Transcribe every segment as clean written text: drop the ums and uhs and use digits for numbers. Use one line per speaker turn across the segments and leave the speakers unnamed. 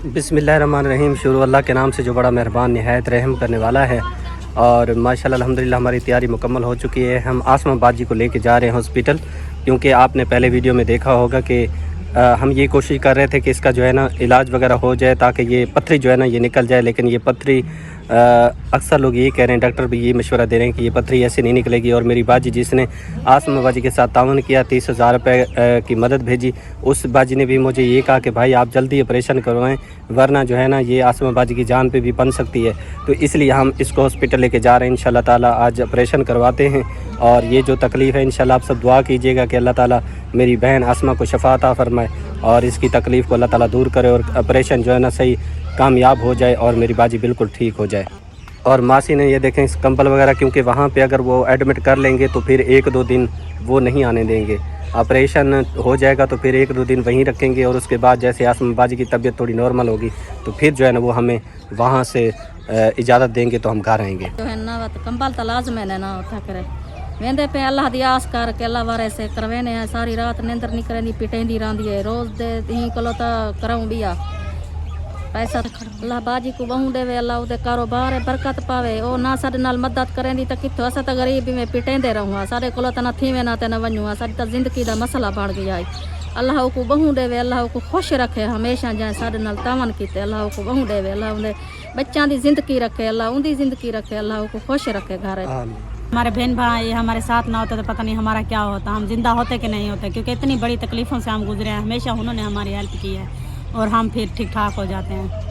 बिस्मिल्लाहिर्रहमानिर्रहीम। शुरू अल्लाह के नाम से जो बड़ा मेहरबान निहायत रहम करने वाला है। और माशाल्लाह अल्हम्दुलिल्लाह हमारी तैयारी मुकम्मल हो चुकी है। हम आसमा बाजी को लेके जा रहे हैं हॉस्पिटल, क्योंकि आपने पहले वीडियो में देखा होगा कि हम ये कोशिश कर रहे थे कि इसका जो है ना इलाज वगैरह हो जाए ताकि ये पथरी जो है ना ये निकल जाए। लेकिन ये पथरी अक्सर लोग ये कह रहे हैं, डॉक्टर भी ये मशवरा दे रहे हैं कि ये पथरी ऐसे नहीं निकलेगी। और मेरी बाजी जिसने आसमा बाजी के साथ ताउन किया, 30,000 रुपये की मदद भेजी, उस बाजी ने भी मुझे ये कहा कि भाई आप जल्दी ऑपरेशन करवाएं, वरना जो है ना ये आसमा बाजी की जान पे भी बन सकती है। तो इसलिए हम इसको हॉस्पिटल लेके जा रहे हैं। इंशाल्लाह ताला आज ऑपरेशन करवाते हैं। और ये जो तकलीफ़ है इंशाल्लाह आप सब दुआ कीजिएगा कि अल्लाह ताला मेरी बहन आसमा को शफा अता फरमाए और इसकी तकलीफ़ को अल्लाह ताला दूर करे और ऑपरेशन जो है ना सही कामयाब हो जाए और मेरी बाजी बिल्कुल ठीक हो जाए। और मासी ने ये देखें इस कंबल वगैरह, क्योंकि वहाँ पे अगर वो एडमिट कर लेंगे तो फिर 1-2 दिन वो नहीं आने देंगे। ऑपरेशन हो जाएगा तो फिर 1-2 दिन वहीं रखेंगे और उसके बाद जैसे आसमा बाजी की तबीयत थोड़ी नॉर्मल होगी तो फिर जो है ना वो हमें वहाँ से इजाज़त देंगे तो हम घर आएँगे।
जो है ना कंबल तो लाजम है ना उठा करे वेंदे पे अल्लाह दी आस कर के अल्लाह वारे से करवेने हैं। सारी रात नींदर नहीं करेंदी, पिटेंदी रहंदी है। रोज़ दे ही कलो तो कराऊं बिया पैसा अल्लाह बाजी को बहू देवे, अल्लाह उदे कारोबार है बरकत पावे। ओ ना साडे नाल मदद करेंदी तो कित्थों असां तो गरीबी में पिटेंदे रहूँ। साडे कोलो तो ना थीवे ना ते ना वञूं। साडी तो जिंदगी दा मसला बन गया है। अल्लाह को बहू देवे, अल्लाह को खुश रखे हमेशा। जाए साडे नाल तावन कीते अल्लाह को बहू देवे, अल्लाह उनके बच्चों की जिंदगी रखे, अल्लाह उनकी जिंदगी रखे, अल्लाह को खुश रखे घर।
हमारे बहन भाई हमारे साथ ना होते तो पता नहीं हमारा क्या होता, हम जिंदा होते कि नहीं होते, क्योंकि इतनी बड़ी तकलीफ़ों से हम गुजरे हैं। हमेशा उन्होंने हमारी हेल्प की है और हम फिर ठीक ठाक हो जाते हैं।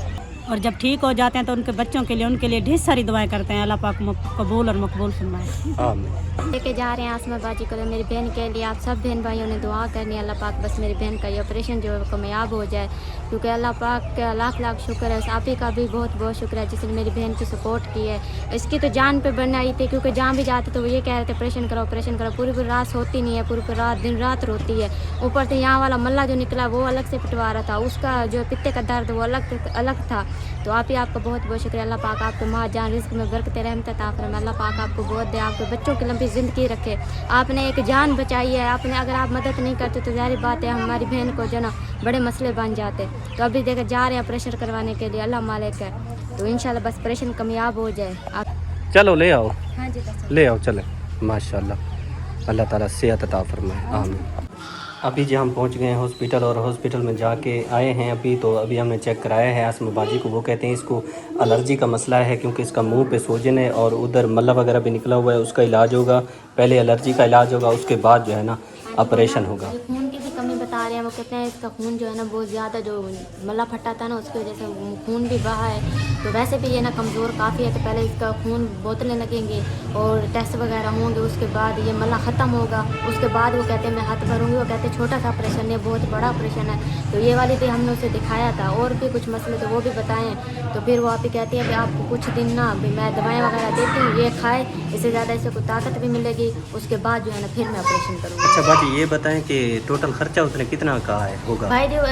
और जब ठीक हो जाते हैं तो उनके बच्चों के लिए उनके लिए ढेर सारी दुआएं करते हैं। अल्लाह पाक कबूल और मकबूल फरमाए।
लेके जा रहे हैं आसमा बाजी को मेरी बहन के लिए। आप सब बहन भाइयों ने दुआ करनी है अल्लाह पाक बस मेरी बहन का ये ऑपरेशन जो है कामयाब हो जाए, क्योंकि अल्लाह पाक का लाख लाख शुक्र है। आप ही का भी बहुत बहुत शुक्र है जिसने मेरी बहन की सपोर्ट की है। इसकी तो जान पे बनाई थी, क्योंकि जान भी जाते तो वो ये कह रहे थे ऑपरेशन करो ऑपरेशन करो। पूरी पूरी रात सोती नहीं है, पूरी पूरी रात दिन रात रोती है। ऊपर से यहाँ वाला मल्ला जो निकला वो अलग से पिटवा रहा था, उसका जो पित्ते का दर्द वो अलग था। तो आप ही आपका बहुत बहुत शुक्रिया। अल्लाह पाक आपको माँ जान रिस्क में बरकत रहमत अता फरमाए। अल्लाह पाक आपको बहुत दे, आपके बच्चों की लंबी ज़िंदगी रखे। आपने एक जान बचाई है, आपने अगर आप मदद नहीं करते तो ज़ाहिर बात है हमारी बहन को जो ना बड़े मसले बन जाते। तो अभी देखा जा रहे हैं ऑपरेशन करवाने के लिए, अल्लाह मालिक है। तो इंशाल्लाह बस ऑपरेशन कामयाब हो जाए। आप
चलो ले आओ।
हाँ जी बस
ले आओ चले। माशाल्लाह अल्लाह ताला सेहत अता फरमाए, आमीन। अभी जी हम पहुंच गए हैं हॉस्पिटल और हॉस्पिटल में जाके आए हैं अभी। तो अभी हमने चेक कराया है आसमा बाजी को। वो कहते हैं इसको एलर्जी का मसला है, क्योंकि इसका मुंह पे सूजन है और उधर मल्ला वगैरह भी निकला हुआ है। उसका इलाज होगा, पहले एलर्जी का इलाज होगा, उसके बाद जो है ना ऑपरेशन होगा।
खून की भी कमी बता रहे हैं। वो कहते हैं इसका खून जो है ना बहुत ज़्यादा, जो मल्ला फटा था ना उसकी वजह से खून भी बहा है। तो वैसे भी ये ना कमज़ोर काफ़ी है। तो पहले इसका खून बोतलें लगेंगी और टेस्ट वगैरह होंगे, उसके बाद ये मल्ला ख़त्म होगा। उसके बाद वो कहते हैं मैं हाथ भरूँगी। वो कहते हैं छोटा सा ऑपरेशन है, बहुत बड़ा ऑपरेशन है। तो ये वाली भी हमने उसे दिखाया था और भी कुछ मसले तो वो भी बताएँ। तो फिर वो आप ही कहती है कि आपको कुछ दिन ना अभी मैं दवाएँ वगैरह देती हूँ, ये खाए, इससे ज़्यादा इससे कोई ताकत भी मिलेगी। उसके बाद जो है ना फिर मैं ऑपरेशन करूँगी।
अच्छा बाजी ये बताएं कि टोटल खर्चा उसने कितना कहा है होगा?
भाई जो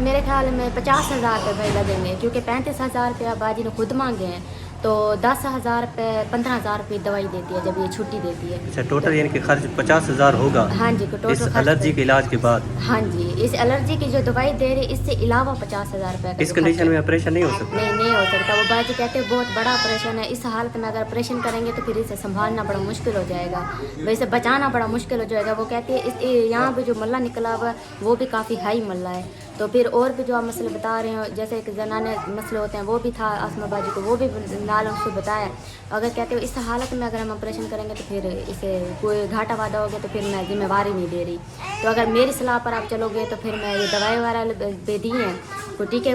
मेरे ख्याल में 50,000 रुपये भाई लगेंगे, क्योंकि 35,000 रुपया बाजी ने खुद मांगे हैं। तो 10,000 रुपये 15,000 रुपये दवाई देती है जब ये छुट्टी देती है।
अच्छा टोटल यानी कि खर्च 50,000 होगा?
हाँ जी टोटल
इस एलर्जी के इलाज के बाद?
हाँ जी इस एलर्जी की जो दवाई दे रही इससे अलावा 50,000 रुपये।
इस कंडीशन में ऑपरेशन नहीं हो सकता?
नहीं हो सकता। वो बाजी कहते हैं बहुत बड़ा ऑपरेशन है। इस हालत में अगर ऑपरेशन करेंगे तो फिर इसे संभालना बड़ा मुश्किल हो जाएगा, वैसे बचाना बड़ा मुश्किल हो जाएगा। वो कहती है इस यहाँ पे जो मल्ला निकला हुआ वो भी काफ़ी हाई मल्ला है। तो फिर और भी जो आप मसले बता रहे हो जैसे एक जनाने मसले होते हैं वो भी था आसमा बाजी को, वो भी नाल उससे बताया। अगर कहते हो इस हालत में अगर हम ऑपरेशन करेंगे तो फिर इसे कोई घाटा वादा हो गया तो फिर मैं जिम्मेवारी नहीं दे रही। तो अगर मेरी सलाह पर आप चलोगे तो फिर मैं ये दवाई वगैरह दे दी हैं, कोई टीके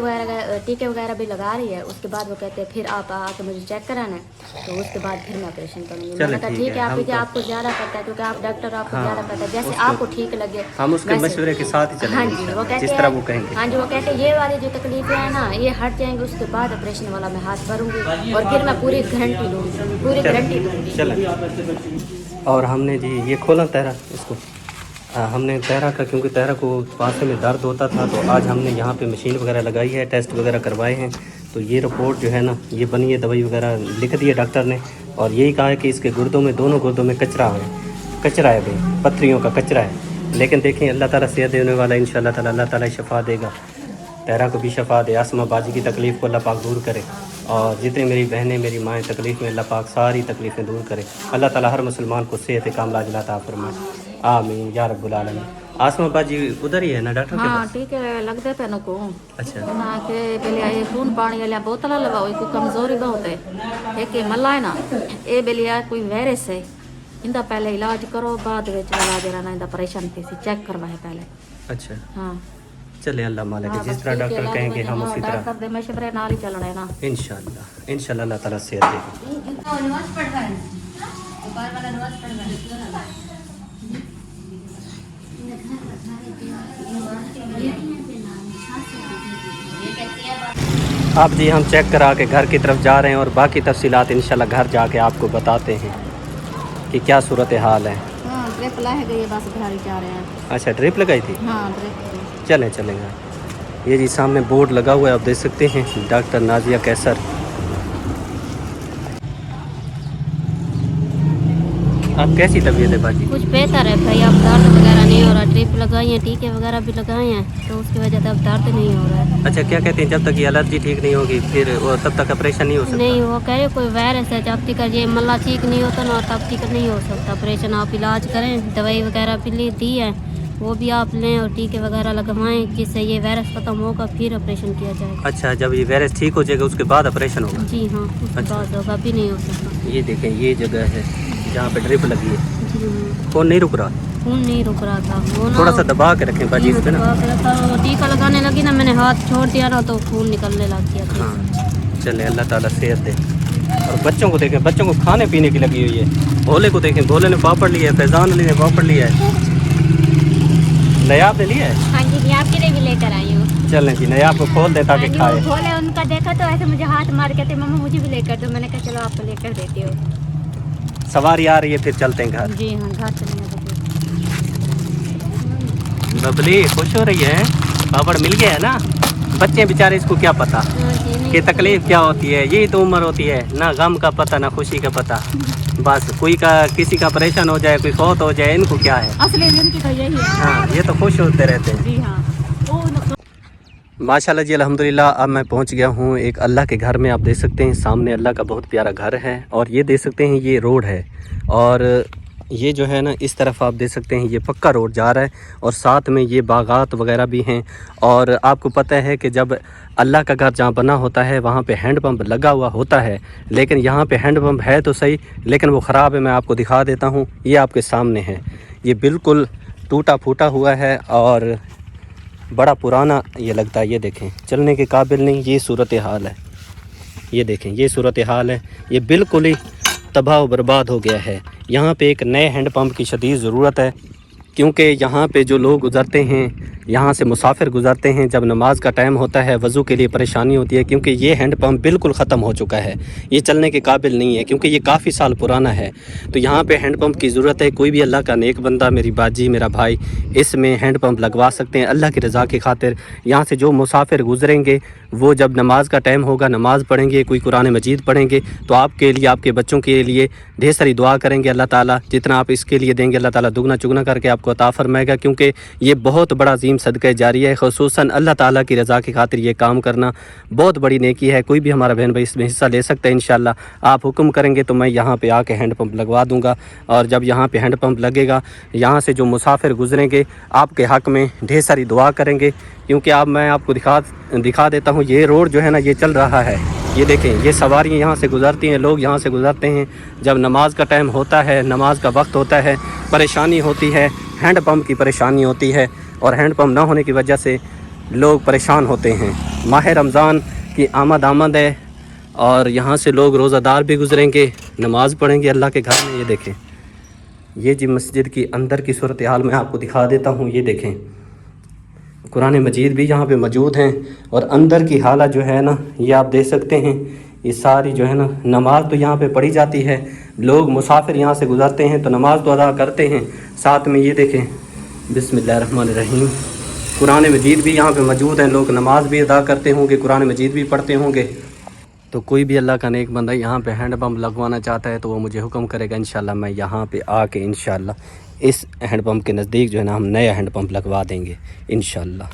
वगैरह भी लगा रही है। उसके बाद वो कहते हैं फिर आप आके मुझे चेक कराना है, तो उसके बाद फिर मैं ऑपरेशन करूँगी। मैंने कहा ठीक है आपको ज़्यादा पता है, क्योंकि आप डॉक्टर आपको ज़्यादा पता है, जैसे आपको ठीक लगे
हम उसके मशवरे के साथ ही चलेंगे।
हाँ जी वो कहते हैं, हाँ जी वो कहते हैं ये वाली जो तकलीफें हैं ना ये हट जाएंगी, उसके बाद ऑपरेशन वाला मैं हाथ भरूंगी और फिर मैं पूरी गारंटी लूँगी, पूरी गारंटी दूँगी।
और हमने जी ये खोला तहरा इसको, हमने तहरा का, क्योंकि तहरा को पासे में दर्द होता था तो आज हमने यहाँ पे मशीन वगैरह लगाई है, टेस्ट वगैरह करवाए हैं। तो ये रिपोर्ट जो है ना ये बनी है, दवाई वगैरह लिख दी है डॉक्टर ने और यही कहा है कि इसके गुर्दों में, दोनों गुर्दों में कचरा है भाई, पथरियों का कचरा है। लेकिन देखें अल्लाह ताला सेहत देने वाला, इंशाअल्लाह ताला अल्लाह ताला शफा देगा। तहरा को भी शफा दे, आसमा बाजी की तकलीफ़ को अल्लाह पाक दूर करे, और जितने मेरी बहनें मेरी माएँ तकलीफ़ में अल्लाह पाक सारी तकलीफ़ें दूर करे। अल्लाह ताला हर मुसलमान को सेहत कामला अता फरमाए, आमीन या रब्बुल आलमीन। आसमा बाजी उधर ही है ना डॉक्टर के
हाँ
पास?
ठीक है, लगते पे को
अच्छा
ना के पहले ये खून पानी वाला बोतल लगाओ, इसको कमजोरी बहुत है, एक मला है ना ये बेलिया कोई वायरस है, इनका पहले इलाज करो, बाद में इलाज रहना, इनका परेशान किसी चेक करवाए पहले।
अच्छा,
हाँ
चले अल्लाह मालिक है, जिस तरह डॉक्टर कहेंगे हम उसी तरह
डॉक्टर दे मशवरे नाल ही चलना है ना।
इंशाल्लाह अल्लाह ताला सेहत देगा। अब जी हम चेक करा के घर की तरफ जा रहे हैं और बाकी तफसीलात इंशाल्लाह घर जाके आपको बताते हैं कि क्या सूरत हाल है।
हाँ ड्रिप लग गई है, बस घर ही जा रहे हैं।
अच्छा, ड्रिप लगाई थी?
हाँ ड्रिप।
चलेंगे। ये जी सामने बोर्ड लगा हुआ है, आप देख सकते हैं, डॉक्टर नाजिया कैसर। आप कैसी तबीयत है बाजी?
कुछ बेहतर है भाई, अब दर्द वगैरह नहीं हो रहा, ड्रिप लगाई है, टीके वगैरह भी लगाए हैं, तो उसकी वजह से अब दर्द नहीं हो रहा है।
अच्छा, क्या कहते हैं जब तक ये एलर्जी ठीक नहीं होगी फिर वो तब तक ऑपरेशन नहीं हो सकता?
नहीं, वो कह रहे कोई वायरस है, जब तक ये मल्ला ठीक नहीं होता ना तब तक नहीं हो सकता ऑपरेशन। आप इलाज करें, दवाई वगैरह भी दी है, वो भी आप लें और टीके वगैरह लगवाएं, जिससे ये वायरस खत्म होगा फिर ऑपरेशन किया जाएगा।
अच्छा, जब ये वायरस ठीक हो जाएगा उसके बाद ऑपरेशन होगा?
जी हाँ, उसके बाद होगा, अभी नहीं हो सकता।
ये देखें, ये जगह है जहाँ पे ड्रिप लगी है।
जी हाँ,
कौन नहीं रुक रहा?
खून नहीं रुक रहा था, वो ना
थोड़ा सा दबा के रखें बाजी इस पे ना।
टीका लगाने लगी ना, मैंने हाथ छोड़ दिया ना तो खून निकलने लग गया था।
हाँ, चले अल्लाह ताला सेहत दे। और बच्चों को देखें, बच्चों को खाने पीने की लगी हुई है। भोले को देखें, भोले ने पापड़ लिया है, फैजान अली ने पापड़ लिया है। नयाब ने लिया है?
हाँ जी, नयाब के लिए भी लेकर आई हूँ।
चलें जी, नयाब को खोल दे ताकि खाए।
भोले उनका देखा तो ऐसे मुझे हाथ मार के थे, मम्मा मुझे भी लेकर दो, मैंने कहा चलो आपको लेकर देती हूँ।
सवारी आ रही है, फिर चलते हैं घर।
जी हाँ, घर चलेंगे।
बबली खुश हो रही है, पापड़ मिल गया है ना। बच्चे बेचारे, इसको क्या पता कि तकलीफ क्या होती है, यही तो उम्र होती है, ना गम का पता ना खुशी का पता। बस कोई का किसी का परेशान हो जाए, कोई फौत हो जाए, इनको क्या है,
असली जिंदगी तो यही है।
हाँ, ये तो खुश होते रहते हैं।
जी हाँ।
माशाल्लाह जी, अल्हम्दुलिल्लाह। अब मैं पहुंच गया हूं एक अल्लाह के घर में। आप देख सकते हैं सामने अल्लाह का बहुत प्यारा घर है, और ये देख सकते हैं ये रोड है, और ये जो है ना इस तरफ आप देख सकते हैं ये पक्का रोड जा रहा है, और साथ में ये बागात वगैरह भी हैं। और आपको पता है कि जब अल्लाह का घर जहाँ बना होता है वहाँ पे हैंड पंप लगा हुआ होता है, लेकिन यहाँ पे हैंड पंप है तो सही, लेकिन वो ख़राब है। मैं आपको दिखा देता हूँ, ये आपके सामने है, ये बिल्कुल टूटा फूटा हुआ है और बड़ा पुराना ये लगता है। ये देखें, चलने के काबिल नहीं, ये सूरत हाल है। ये देखें, ये सूरत हाल है, ये बिल्कुल ही तबाह व बर्बाद हो गया है। यहाँ पे एक नए हैंड पंप की शदीद ज़रूरत है, क्योंकि यहाँ पे जो लोग गुज़रते हैं, यहाँ से मुसाफिर गुज़रते हैं, जब नमाज का टाइम होता है वज़ू के लिए परेशानी होती है, क्योंकि ये हैंड पंप बिल्कुल ख़त्म हो चुका है, ये चलने के काबिल नहीं है, क्योंकि ये काफ़ी साल पुराना है। तो यहाँ पे हैंड पंप की ज़रूरत है। कोई भी अल्लाह का नेक बंदा, मेरी बाजी, मेरा भाई, इसमें हैंड पंप लगवा सकते हैं अल्लाह की रज़ा की खातिर। यहाँ से जो मुसाफिर गुज़रेंगे वो जब नमाज का टाइम होगा, नमाज़ पढ़ेंगे, कोई कुरान मजीद पढ़ेंगे, तो आपके लिए, आपके बच्चों के लिए ढेर सारी दुआ करेंगे। अल्लाह ताला जितना आप इसके लिए देंगे, अल्लाह ताला दुगना चुगना करके आपको अता फरमाएगा, क्योंकि ये बहुत बड़ा अजीम सदका जारी है। ख़ुसूसन अल्लाह ताला की रज़ा की खातिर ये काम करना बहुत बड़ी नेकी है। कोई भी हमारा बहन भाई इसमें हिस्सा ले सकता है इंशाल्लाह। आप हुक्म करेंगे तो मैं यहाँ पे आके हैंड पंप लगवा दूँगा, और जब यहाँ पे हैंड पंप लगेगा, यहाँ से जो मुसाफिर गुजरेंगे आपके हक़ में ढेर सारी दुआ करेंगे। क्योंकि अब मैं आपको दिखा देता हूँ, ये रोड जो है ना ये चल रहा है, ये देखें, ये सवारियाँ यहाँ से गुज़रती हैं, लोग यहाँ से गुज़रते हैं। जब नमाज का टाइम होता है, नमाज का वक्त होता है, परेशानी होती है, हैंड पंप की परेशानी होती है, और हैंड पंप ना होने की वजह से लोग परेशान होते हैं। माह रमज़ान की आमद है, और यहाँ से लोग रोज़ादार भी गुज़रेंगे, नमाज़ पढ़ेंगे अल्लाह के घर में। ये देखें, ये जी मस्जिद की अंदर की सूरत हाल मैं आपको दिखा देता हूँ। ये देखें, कुरान मजीद भी यहाँ पे मौजूद हैं, और अंदर की हालत जो है ना ये आप देख सकते हैं। ये सारी जो है ना नमाज तो यहाँ पे पढ़ी जाती है, लोग मुसाफिर यहाँ से गुज़रते हैं तो नमाज तो अदा करते हैं, साथ में ये देखें बिस्मिल्लाहिर्रहमानिर्रहीम कुरान मजीद भी यहाँ पे मौजूद हैं, लोग नमाज भी अदा करते होंगे, कुरान मजीद भी पढ़ते होंगे। तो कोई भी अल्लाह का नेक बंदा यहाँ पे हैंड पंप लगवाना चाहता है तो वो मुझे हुक्म करेगा, इंशाल्लाह मैं यहाँ पे आके इंशाल्लाह इस हैंड पंप के नज़दीक जो है ना हम नया हैंड पंप लगवा देंगे इंशाल्लाह।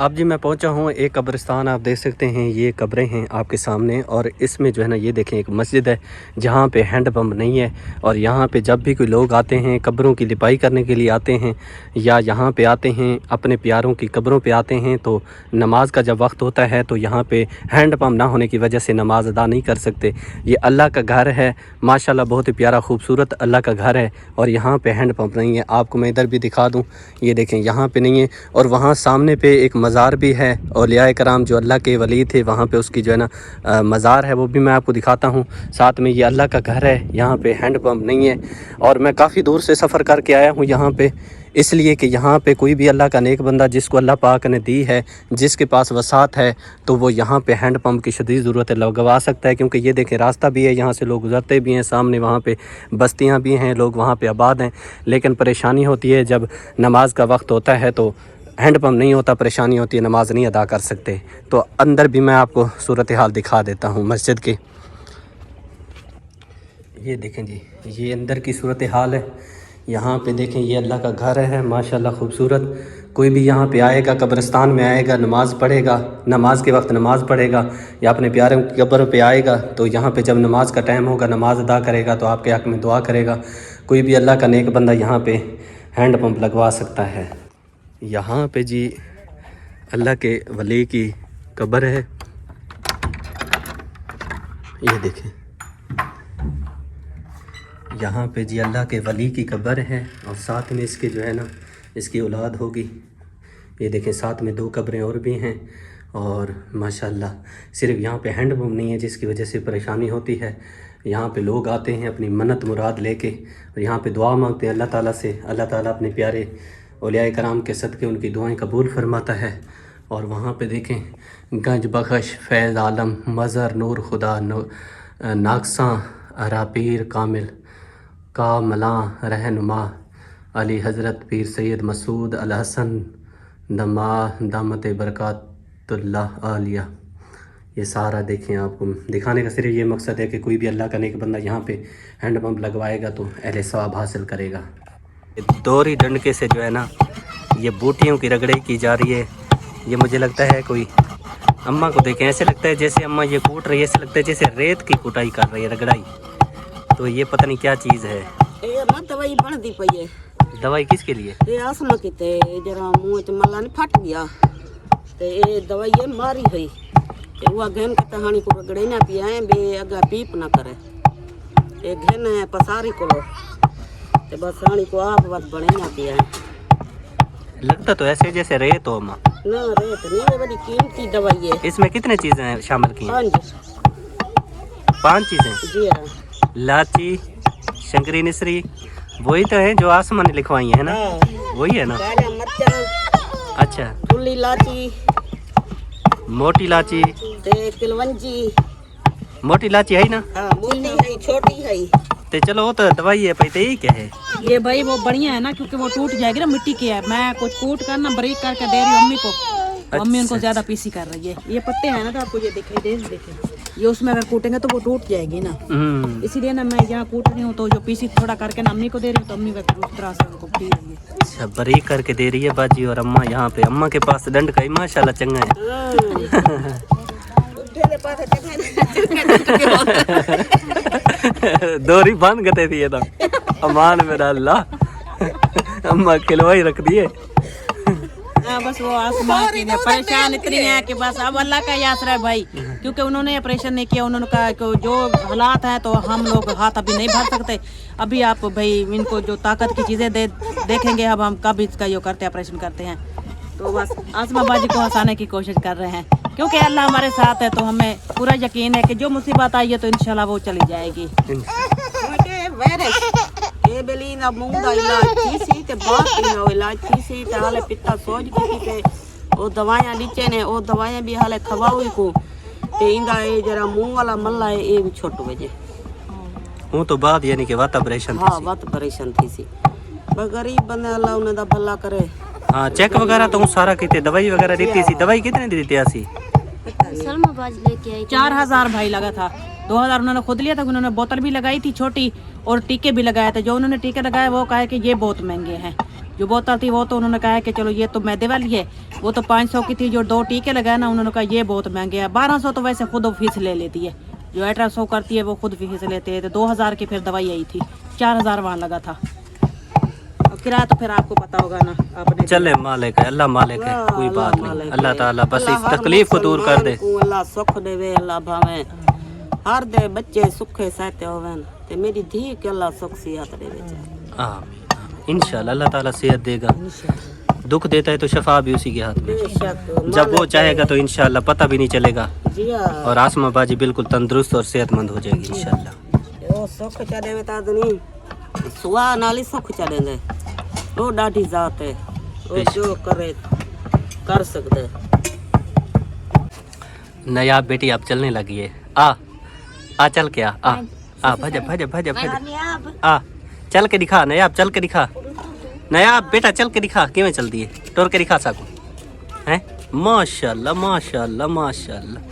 अब जी मैं पहुंचा हूं एक कब्रिस्तान, आप देख सकते हैं ये कब्रें हैं आपके सामने, और इसमें जो है ना ये देखें एक मस्जिद है जहां पे हैंड पंप नहीं है। और यहां पे जब भी कोई लोग आते हैं कब्रों की लिपाई करने के लिए आते हैं या यहां पे आते हैं अपने प्यारों की कब्रों पे आते हैं, तो नमाज का जब वक्त होता है तो यहां पे हैंड पंप ना होने की वजह से नमाज अदा नहीं कर सकते। ये अल्लाह का घर है माशाल्लाह, बहुत ही प्यारा खूबसूरत अल्लाह का घर है, और यहाँ पे हैंड पंप नहीं है। आपको मैं इधर भी दिखा दूँ, ये देखें यहाँ पे नहीं है। और वहाँ सामने पे एक मज़ार भी है, औलिया कराम जो अल्लाह के वली थे वहाँ पे उसकी जो है ना मज़ार है, वो भी मैं आपको दिखाता हूँ। साथ में ये अल्लाह का घर है, यहाँ पे हैंड पंप नहीं है। और मैं काफ़ी दूर से सफ़र करके आया हूँ यहाँ पे, इसलिए कि यहाँ पे कोई भी अल्लाह का नेक बंदा जिसको अल्लाह पाक ने दी है, जिसके पास वसात है, तो वो यहाँ पे हैंड पंप की शदीद ज़रूरत है लगवा सकता है। क्योंकि ये देखें रास्ता भी है, यहाँ से लोग गुजरते भी हैं, सामने वहाँ पे बस्तियाँ भी हैं, लोग वहाँ पे आबाद हैं। लेकिन परेशानी होती है जब नमाज का वक्त होता है तो हैंड पंप नहीं होता, परेशानी होती है, नमाज नहीं अदा कर सकते। तो अंदर भी मैं आपको सूरत हाल दिखा देता हूँ मस्जिद की। ये देखें जी, ये अंदर की सूरत हाल है। यहाँ पे देखें ये अल्लाह का घर है माशाल्लाह खूबसूरत। कोई भी यहाँ पे आएगा, कब्रिस्तान में आएगा, नमाज़ पढ़ेगा, नमाज के वक्त नमाज़ पढ़ेगा, या अपने प्यारे की कब्र पे आएगा तो यहाँ पे जब नमाज का टाइम होगा नमाज अदा करेगा तो आपके हक़ में दुआ करेगा। कोई भी अल्लाह का नेक बंदा यहाँ पे हैंड पंप लगवा सकता है। यहाँ पे जी अल्लाह के वली की कब्र है, ये देखें यहाँ पे जी अल्लाह के वली की कब्र है, और साथ में इसके जो है ना इसकी औलाद होगी। ये देखें साथ में 2 कब्रें और भी हैं। और माशाल्लाह सिर्फ यहाँ पे हैंड पंप नहीं है जिसकी वजह से परेशानी होती है। यहाँ पे लोग आते हैं अपनी मन्नत मुराद लेके, और यहाँ पे दुआ मांगते हैं अल्लाह ताला से। अल्लाह ताला अपने प्यारे औलिया कराम के सदक़े उनकी दुआएं कबूल फरमाता है। और वहाँ पे देखें गंज बख्श फैज़ आलम मज़र नूर खुदा नाकसा अरापीर कामिल का मला रहनुमा अली हज़रत पीर सैयद मसूद अल हसन दमा दामत बरकातुल्लाह आलिया। ये सारा देखें, आपको दिखाने का सिर्फ ये मकसद है कि कोई भी अल्लाह का नेक बंदा यहाँ पे हैंड पंप लगवाएगा तो अहले सवाब हासिल करेगा। दोहरी डंडके से जो है ना ये बूटियों की रगड़ाई की जा रही है। ये मुझे लगता है कोई अम्मा को देखें, ऐसे लगता है जैसे अम्मा ये कूट रही है, ऐसे लगता है जैसे रेत की कुटाई कर रही है, रगड़ाई। तो ये पता नहीं क्या चीज़ है।
ये ना दवाई बनती पई है।
दवाई किसके लिए?
ये आसमा की ते जरा मुंह च मल्ला नहीं फट गया ते ये दवाई है मारी हुई ते वो घेन के तहानी को रगड़े ना पिया है बे अगा पीप ना करे। ये घेन है पसारी को ते बस हानी को आप बात बने ना पिया है।
लगता तो ऐसे जैसे रेत हो अम्मा।
ना रेत नहीं, ये बड़ी कीमती दवाई है।
इसमें कितने चीज़ें हैं शामिल की? 5 चीज़ें।
जी हाँ।
लाची, शंकरी मिश्री, वही तो है जो आसमान ने लिखवाई है ना? वही है ना?
काला मरचा,
अच्छा,
फुल्ली लाची,
मोटी लाची
ते किलवंजी।
मोटी लाची है ना?
हाँ मोटी है छोटी है।
तो चलो वो तो दवाई है, पता ही क्या है
ये भाई वो बढ़िया है ना, क्योंकि वो टूट जाएगी ना, मिट्टी की है। मैं कुछ कूट कर ना बारीक करके दे रही हूँ अम्मी को, अम्मी उनको ज्यादा पीसी कर रही है। ये पत्ते हैं ना तो आपको ये दिखाई देखे, ये उसमें अगर कूटेंगे तो वो टूट जाएगी ना, इसीलिए ना मैं यहाँ कूट रही हूँ। तो जो पीसी थोड़ा करके ना अम्मी को दे रही हूँ, तो अम्मी फिर उस तरह से उनको पी रही है।
अच्छा, बारीक करके दे रही है बाजी। और अम्मा यहाँ पे, अम्मा के पास दंड का ही माशाल्लाह चंगा है। दोरी बांध गते थी ये तो अमान मेरा अल्लाह अम्मा खिलवाई रख दिए।
बस वो आसमां की परेशान इतनी है कि बस अब अल्लाह का ही आसरा है भाई, क्योंकि उन्होंने ऑपरेशन नहीं किया। उन्होंने कहा कि जो हालात हैं तो हम लोग हाथ अभी नहीं भर सकते। अभी आप भाई इनको जो ताकत की चीज़ें देखेंगे, अब हम कब इसका ये करते हैं, ऑपरेशन करते हैं। तो बस आसमा बाजी को हंसाने की कोशिश कर रहे हैं, क्योंकि अल्लाह हमारे साथ है। तो हमें पूरा यकीन है कि जो मुसीबत आई है तो इंशाल्लाह वो चली जाएगी।
ये बेली ना मूंग दा इलाज थी ते बाकी ना इलाज थी ते हाले पिता सोच की ते ओ दवाइयां लीचे ने, ओ दवाइयां भी हाले खवाई को ते इंदा ये जरा मुंह वाला मल्ला है ये भी छोटो वजे
वो तो बाद यानी कि वात ऑपरेशन थी।
हां वात ऑपरेशन थी सी, पर गरीब बंदे अल्लाह उन्हें दा भला करे।
हां, चेक वगैरह तो सारा कीते, दवाई वगैरह दी सी। दवाई कितने दी थी? आसी
सलमा बाज लेके आई
4000 भाई लगा था। 2000 उन्होंने खुद लिया था, उन्होंने बोतल भी लगाई थी छोटी और टीके भी लगाए थे। जो उन्होंने टीके लगाए वो कहा कि ये बहुत महंगे हैं, जो बोतल थी वो तो उन्होंने कहा है कि चलो ये तो मैदे वाली है, वो तो 500 की थी। जो 2 टीके लगाए ना, उन्होंने कहा ये बहुत महंगे है। 1200 तो वैसे खुद फीस ले लेती है, जो अल्ट्रासाउंड करती है वो खुद फीस लेते हैं। तो 2000 की फिर दवाई आई थी, 4000 वहाँ लगा था। और किराया तो फिर आपको पता होगा ना आपने।
चले मालिक है, अल्लाह मालिक है, कोई बात नहीं। अल्लाह ताला बस इस तकलीफ को दूर कर दे।
अल्लाह सुख देवे, अल्लाह भावे हर दे बच्चे सुखे सहते होवन ते मेरी धी के अल्लाह सुख सियात देवे।
आमीन इंशाल्लाह, अल्लाह ताला सेहत देगा। दुख देता है तो शफा भी उसी के हाथ में।
बेशक
जब वो चाहेगा तो इंशाल्लाह पता भी नहीं चलेगा
जी हाँ।
और आसमा बाजी बिल्कुल तंदुरुस्त और सेहतमंद हो जाएगी इंशाल्लाह।
वो सुख चा देवे ता दुनी सुआ नाली सुख चा देंगे। वो डाढ़ी जात है, वो जो करे कर सकते।
नयाब बेटी आप चलने लगी है, आ चल के आ भज भज भज भज आ चल के दिखा नयाब, चल के दिखा नयाब बेटा, चल के दिखा किवें चलदी है, टोर के दिखा सकू हैं। माशाल्लाह माशाल्लाह माशाल्लाह।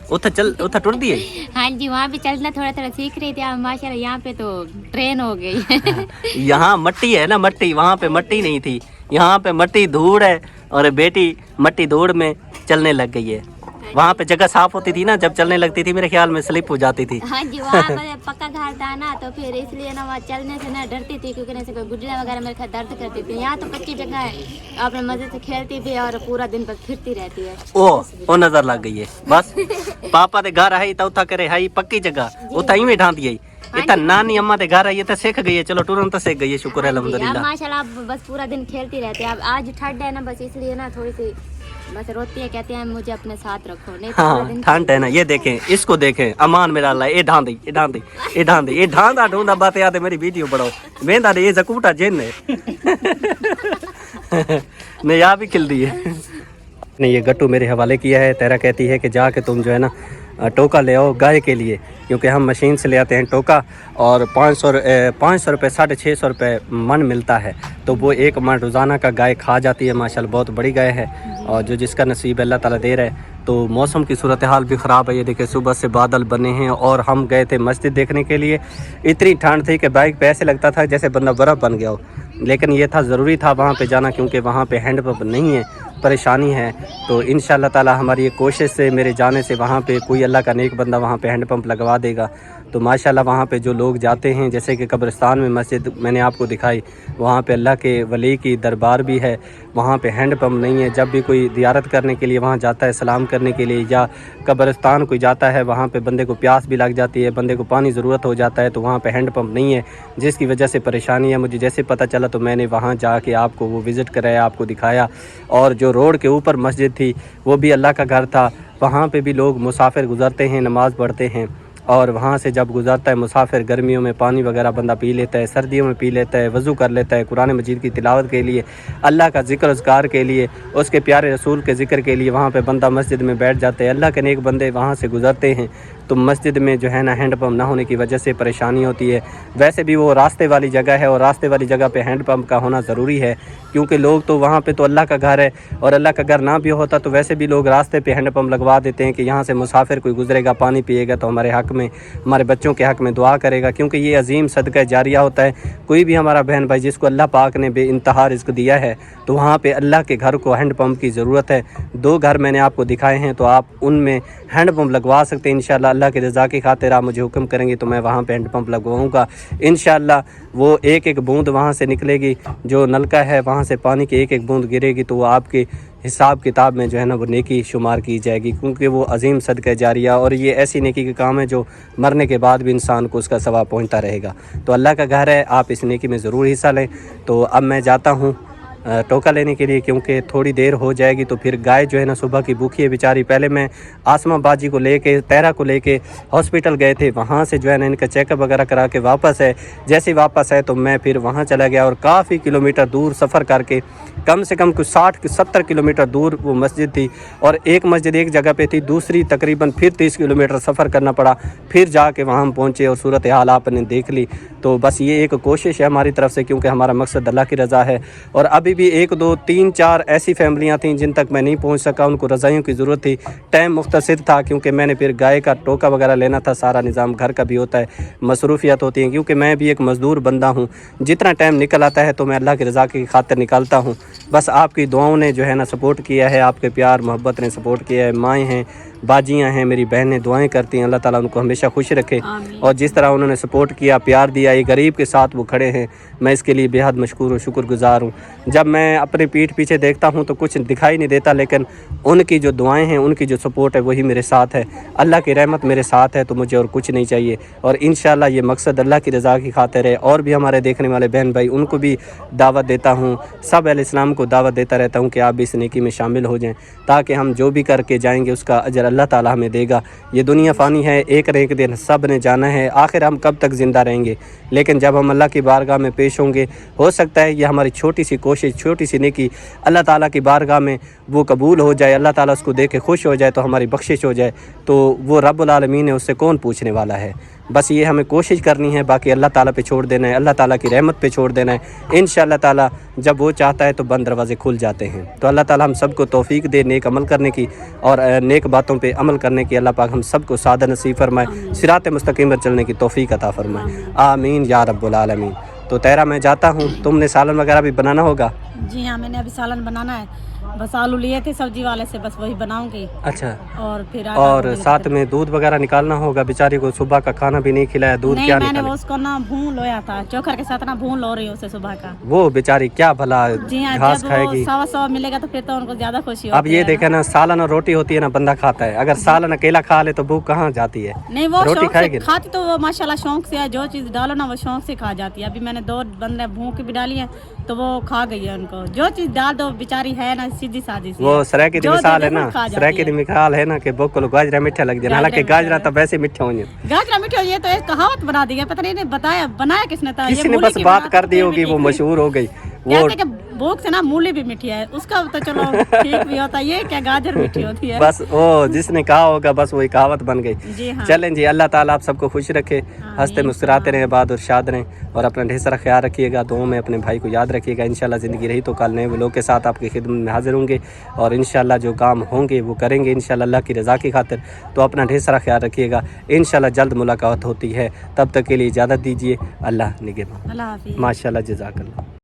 उधर चल, उधर टुर दिए।
हाँ जी, वहाँ भी चलना थोड़ा थोड़ा सीख रही थी आप माशाल्लाह। यहाँ पे तो ट्रेन हो गई।
यहाँ मट्टी है ना, मट्टी, वहाँ पे मट्टी नहीं थी, यहाँ पे मट्टी धूड़ है और बेटी मट्टी धूड़ में चलने लग गई है। वहाँ पे जगह साफ होती थी ना, जब चलने लगती थी मेरे ख्याल में स्लिप हो जाती थी।
हाँ जी, वहाँ पर पक्का घर था ना, तो फिर इसलिए ना वहाँ चलने से ना डरती थी, क्योंकि ऐसे कोई गुड्डियाँ वगैरह मेरे ख्याल दर्द करती थी। यहाँ तो कच्ची जगह है, अपने मजे से खेलती भी और पूरा दिन पर फिरती रहती है।
ओ नजर लग गई है बस। पापा दे घर आई तो उथा करे हाई पक्की जगह उथा ही में ढांदी आई। इतना नानी अम्मा दे घर आई तो सीख गई है, चलो तुरंत सीख गई है, शुक्र है अल्हम्दुलिल्लाह।
माशाल्लाह बस पूरा दिन खेलती रहती है। अब आज ठंड है ना, बस इसलिए ना थोड़ी सी बस रोती है, कहते हैं मुझे अपने साथ रखो, नहीं तो पूरा
हाँ
दिन
ठंड है ना। ये देखें, इसको देखें, अमान मेरा अल्लाह, ये ढांदी ये ढांदी ये ढांदी ये ढांदा ढूंढा बात याद है। मेरी वीडियो बढ़ाओ वेंदा दे, ये जकूटा जिन है। नहीं यहाँ भी खिल दी है। ने ये गट्टू मेरे हवाले किया है। तेरा कहती है कि जाके तुम जो है ना टोका ले आओ गाय के लिए, क्योंकि हम मशीन से ले आते हैं टोका और 500 रुपये 650 रुपये मन मिलता है। तो वो एक मन रोज़ाना का गाय खा जाती है। माशाल्लाह बहुत बड़ी गाय है और जो जिसका नसीब अल्लाह ताला दे रहा है। तो मौसम की सूरत हाल भी ख़राब है। ये देखिए सुबह से बादल बने हैं और हम गए थे मस्जिद देखने के लिए। इतनी ठंड थी कि बाइक पे ऐसे लगता था जैसे बंदा बर्फ़ बन गया हो, लेकिन ये था ज़रूरी था वहाँ पे जाना, क्योंकि वहाँ पे हैंड पंप नहीं है, परेशानी है। तो इंशाअल्लाह ताला हमारी ये कोशिश से मेरे जाने से वहाँ पे कोई अल्लाह का नेक बंदा वहाँ पे हैंड पंप लगवा देगा। तो माशाल्लाह वहाँ पे जो लोग जाते हैं, जैसे कि कब्रिस्तान में मस्जिद मैंने आपको दिखाई, वहाँ पे अल्लाह के वली की दरबार भी है, वहाँ पे हैंड पंप नहीं है। जब भी कोई ज़ियारत करने के लिए वहाँ जाता है, सलाम करने के लिए, या कब्रिस्तान कोई जाता है, वहाँ पे बंदे को प्यास भी लग जाती है, बंदे को पानी ज़रूरत हो जाता है, तो वहाँ पे हैंड पंप नहीं है, जिसकी वजह से परेशानी है। मुझे जैसे पता चला तो मैंने वहाँ जाके आपको वो विज़िट कराया, आपको दिखाया। और जो रोड के ऊपर मस्जिद थी वो भी अल्लाह का घर था, वहाँ पे भी लोग मुसाफिर गुज़रते हैं, नमाज़ पढ़ते हैं। और वहाँ से जब गुज़रता है मुसाफिर, गर्मियों में पानी वगैरह बंदा पी लेता है, सर्दियों में पी लेता है, वज़ू कर लेता है, कुरान मजीद की तिलावत के लिए, अल्लाह का ज़िक्र अज़कार के लिए, उसके प्यारे रसूल के ज़िक्र के लिए वहाँ पे बंदा मस्जिद में बैठ जाते हैं। अल्लाह के नेक बंदे वहाँ से गुज़रते हैं। तो मस्जिद में जो है ना हैंड पंप ना होने की वजह से परेशानी होती है। वैसे भी वो रास्ते वाली जगह है और रास्ते वाली जगह पे हैंड पंप का होना ज़रूरी है, क्योंकि लोग तो वहाँ पे तो अल्लाह का घर है, और अल्लाह का घर ना भी होता तो वैसे भी लोग रास्ते पे हैंड पंप लगवा देते हैं कि यहाँ से मुसाफिर कोई गुजरेगा, पानी पिएगा तो हमारे हक़ में, हमारे बच्चों के हक़ में दुआ करेगा, क्योंकि ये अजीम सदका जारिया होता है। कोई भी हमारा बहन भाई जिसको अल्लाह पाक ने बेइंतहा रिज़्क़ दिया है, तो वहाँ पे अल्लाह के घर को हैंड पंप की ज़रूरत है। 2 घर मैंने आपको दिखाए हैं, तो आप उनमें हैंड पंप लगवा सकते हैं। इंशाअल्लाह अल्लाह की रज़ा की खातिर आप मुझे हुक्म करेंगे तो मैं वहाँ पे हैंड पंप लगवाऊँगा इंशाअल्लाह। वो एक एक बूंद वहाँ से निकलेगी, जो नलका है वहाँ से पानी की एक एक बूंद गिरेगी, तो वो आपके हिसाब किताब में जो है ना वो नेकी शुमार की जाएगी, क्योंकि वो अजीम सदका जारिया, और ये ऐसी नेकी का काम है जो मरने के बाद भी इंसान को उसका सवाब पहुँचता रहेगा। तो अल्लाह का घर है, आप इस नेकी में ज़रूर हिस्सा लें। तो अब मैं जाता हूँ टोका लेने के लिए, क्योंकि थोड़ी देर हो जाएगी तो फिर गाय जो है ना सुबह की भूखी है बेचारी। पहले मैं आसमा बाजी को लेके, तैरा को लेके हॉस्पिटल गए थे, वहाँ से जो है ना इनका चेकअप वगैरह करा के वापस है। जैसे वापस है तो मैं फिर वहाँ चला गया, और काफ़ी किलोमीटर दूर सफ़र करके, कम से कम कुछ 60-70 किलोमीटर दूर वो मस्जिद थी, और एक मस्जिद एक जगह पे थी, दूसरी तकरीबन फिर 30 किलोमीटर सफ़र करना पड़ा, फिर जाके वहाँ हम पहुँचे और सूरत हाल आपने देख ली। तो बस ये एक कोशिश है हमारी तरफ से, क्योंकि हमारा मकसद अल्लाह की रज़ा है। और अभी भी 1 2 3 4 ऐसी फैमिलियां थीं जिन तक मैं नहीं पहुंच सका, उनको रज़ाइयों की ज़रूरत थी। टाइम मुख्तसर था क्योंकि मैंने फिर गाय का टोका वगैरह लेना था, सारा निज़ाम घर का भी होता है, मसरूफियत होती हैं, क्योंकि मैं भी एक मज़दूर बंदा हूँ। जितना टाइम निकल आता है तो मैं अल्लाह की रज़ा की खातिर निकालता हूँ। बस आपकी दुआओं ने जो है ना सपोर्ट किया है, आपके प्यार मोहब्बत ने सपोर्ट किया है। माएँ हैं, बाजियाँ हैं, मेरी बहनें दुआएं करती हैं, अल्लाह ताला उनको हमेशा खुश रखे। और जिस तरह उन्होंने सपोर्ट किया, प्यार दिया, ये गरीब के साथ वो खड़े हैं, मैं इसके लिए बेहद मशकूर और शुक्रगुज़ार हूँ। जब मैं अपनी पीठ पीछे देखता हूँ तो कुछ दिखाई नहीं देता, लेकिन उनकी जो दुआएं हैं, उनकी जो सपोर्ट है वही मेरे साथ है। अल्लाह की रहमत मेरे साथ है तो मुझे और कुछ नहीं चाहिए। और इंशाअल्लाह ये मकसद अल्लाह की रज़ा की खातिर है। और भी हमारे देखने वाले बहन भाई, उनको भी दावत देता हूँ, सब अहले इस्लाम को दावत देता रहता हूँ कि आप भी इस नेकी में शामिल हो जाएँ, ताकि हम जो भी करके जाएंगे उसका अजर अल्लाह ताला हमें देगा। ये दुनिया फ़ानी है, एक न एक दिन सब ने जाना है, आखिर हम कब तक ज़िंदा रहेंगे। लेकिन जब हम अल्लाह की बारगाह में पेश होंगे, हो सकता है ये हमारी छोटी सी कोशिश, छोटी सी नेकी अल्लाह ताला की बारगाह में वो कबूल हो जाए, अल्लाह ताला उसको देख के खुश हो जाए, तो हमारी बख्शिश हो जाए, तो वो रब्बुल आलमीन है, उससे कौन पूछने वाला है। बस ये हमें कोशिश करनी है, बाकी अल्लाह ताला पे छोड़ देना है, अल्लाह ताला की रहमत पे छोड़ देना है। इंशाअल्लाह ताला जब वो चाहता है तो बंद दरवाज़े खुल जाते हैं। तो अल्लाह ताला हम सबको तौफीक दे नेक अमल करने की और नेक बातों पे अमल करने की। अल्लाह पाक हम सबको सादा नसीब फरमाए, सिरात मुस्तकीम पर चलने की तौफीक अता फरमाए। आमीन या रब्बुल आलमीन। तो तेरा मैं जाता हूँ, तुमने सालन वगैरह भी बनाना होगा?
जी हाँ, मैंने अभी सालन बनाना है, बस आलू लिए थे सब्जी वाले से, बस वही बनाऊंगी।
अच्छा,
और फिर आटा
और
भून के
साथ में दूध वगैरह निकालना होगा। बेचारी को सुबह का खाना भी नहीं खिलाया, दूध
नहीं,
क्या
मैंने
निकाले?
वो उसको ना भून लोया था, चोकर के साथ ना भून लो रही हूँ उसे सुबह का।
वो बेचारी क्या भला
जी हाँ,
घास
जब
खाएगी।
वो सवा मिलेगा तो फिर तो उनको ज्यादा खुशी होती
अब ये
है
देखे ना, सालन और रोटी होती है ना, बंदा खाता है। अगर सालन अकेला खा ले तो भूख कहाँ जाती है।
नहीं, वो
रोटी
शौक से
खाएगी।
खाती तो वो माशाल्लाह शौक से है, जो चीज़ डालो ना वो शौक से खा जाती है। अभी मैंने 2 बंदे भूख भी डाली है तो वो खा गई है, उनको जो चीज़ डाल दो बेचारी है ना सीधी सादी सी।
वो सराय की
जो
मिसाल है
दे दो
ना,
वो खा
सराय की
जाती है।
मिसाल है ना कि बोकलो गाजरा मीठा लग जाए, हालांकि गाजरा तो वैसे मीठा होंगे।
गाजरा मीठा, ये तो एक कहावत बना दी है, पता नहीं बताया बनाया किसने था।
किसी ने बस बात कर दी होगी, वो मशहूर हो गई। वो
कहते हैं कि भूख से ना मूली भी मीठी है, उसका तो चलो ठीक भी होता है, ये क्या गाजर मीठी होती है।
बस वो जिसने कहा होगा बस वही कहावत बन गई।
जी हाँ।
चलें जी, अल्लाह ताला आप सबको खुश रखे, हंसते मुस्कुराते रहें, आबाद और शाद रहें, और अपना ढेर सारा ख्याल रखिएगा। दुआओं में अपने भाई को याद रखिएगा। इंशाल्लाह ज़िंदगी रही तो कल नए लोग के साथ आपकी खिदमत में हाजिर होंगे, और इंशाल्लाह जो काम होंगे वो करेंगे इंशाल्लाह अल्लाह की रज़ा की खातिर। तो अपना ढेर सारा ख्याल रखिएगा। इंशाल्लाह जल्द मुलाकात होती है, तब तक के लिए इजाज़त दीजिए। अल्लाह निगहबान।
अल्लाह हाफिज़।
माशाल्लाह, जज़ाकल्लाह।